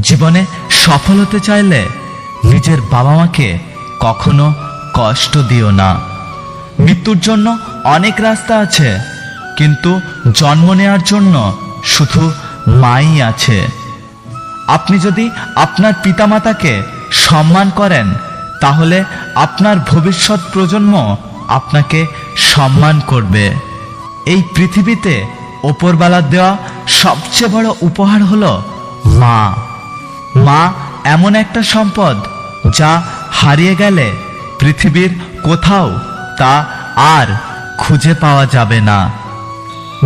জীবনে সফল হতে চাইলে নিজের বাবা মাকে কখনো কষ্ট দিও না। মৃত্যুর জন্য অনেক রাস্তা আছে, কিন্তু জন্ম নেওয়ার জন্য শুধু মাই আছে। আপনি যদি আপনার পিতামাতাকে সম্মান করেন, তাহলে আপনার ভবিষ্যৎ প্রজন্ম আপনাকে সম্মান করবে। এই পৃথিবীতে ওপরওয়ালার দেওয়া সবচেয়ে বড় উপহার হলো মা। মা এমন একটা সম্পদ যা হারিয়ে গেলে পৃথিবীর কোথাও তা আর খুঁজে পাওয়া যাবে না।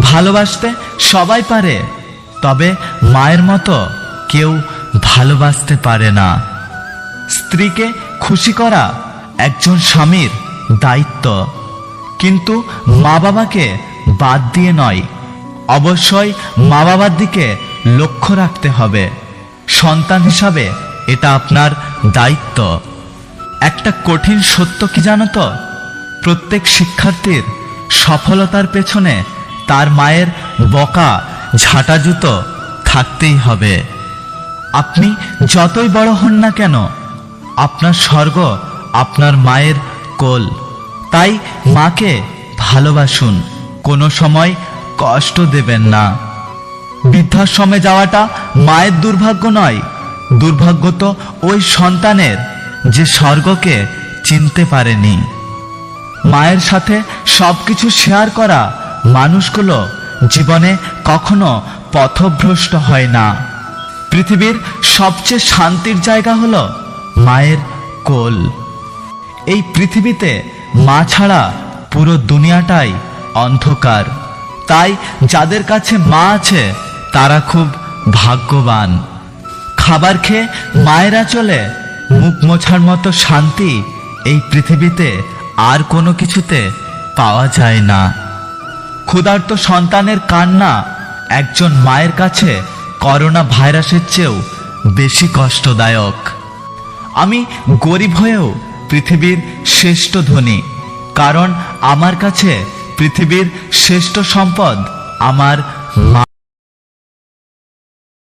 ভালোবাসতে সবাই পারে, তবে মায়ের মতো কেউ ভালোবাসতে পারে না। স্ত্রীকে খুশি করা একজন স্বামীর দায়িত্ব, কিন্তু মা বাবাকে বাদ দিয়ে নয়। অবশ্যই মা বাবার দিকে লক্ষ্য রাখতে হবে। সন্তান হিসাবে এটা আপনার দায়িত্ব। একটা কঠিন সত্য কি জানো তো? প্রত্যেক শিক্ষার্থীর সফলতার পেছনে তার মায়ের বকা ঝাঁটা জুতো থাকতেই হবে। আপনি যতই বড় হন না কেন, আপনার স্বর্গ আপনার মায়ের কোল। তাই মাকে ভালোবাসুন, কোনো সময় কষ্ট দেবেন না। বৃদ্ধাশ্রমে যাওয়াটা মায়ের দুর্ভাগ্য নয়, দুর্ভাগ্য তো ওই সন্তানের যে স্বর্গকে চিনতে পারেনি। মায়ের সাথে সবকিছু শেয়ার করা মানুষগুলো জীবনে কখনো পথভ্রষ্ট হয় না। পৃথিবীর সবচেয়ে শান্তির জায়গা হলো মায়ের কোল। এই পৃথিবীতে মা ছাড়া পুরো দুনিয়াটাই অন্ধকার। তাই যাদের কাছে মা আছে তারা খুব ভাগ্যবান। খাবার খেয়ে মায়ের আঁচলে মুখ মোছার মতো শান্তি এই পৃথিবীতে আর কোনো কিছুতে পাওয়া যায় না। ক্ষুধার্ত সন্তানের কান্না একজন মায়ের কাছে করোনা ভাইরাসের চেয়েও বেশি কষ্টদায়ক। আমি গরিব হয়েও পৃথিবীর শ্রেষ্ঠ ধনী, কারণ আমার কাছে পৃথিবীর শ্রেষ্ঠ সম্পদ আমার মা।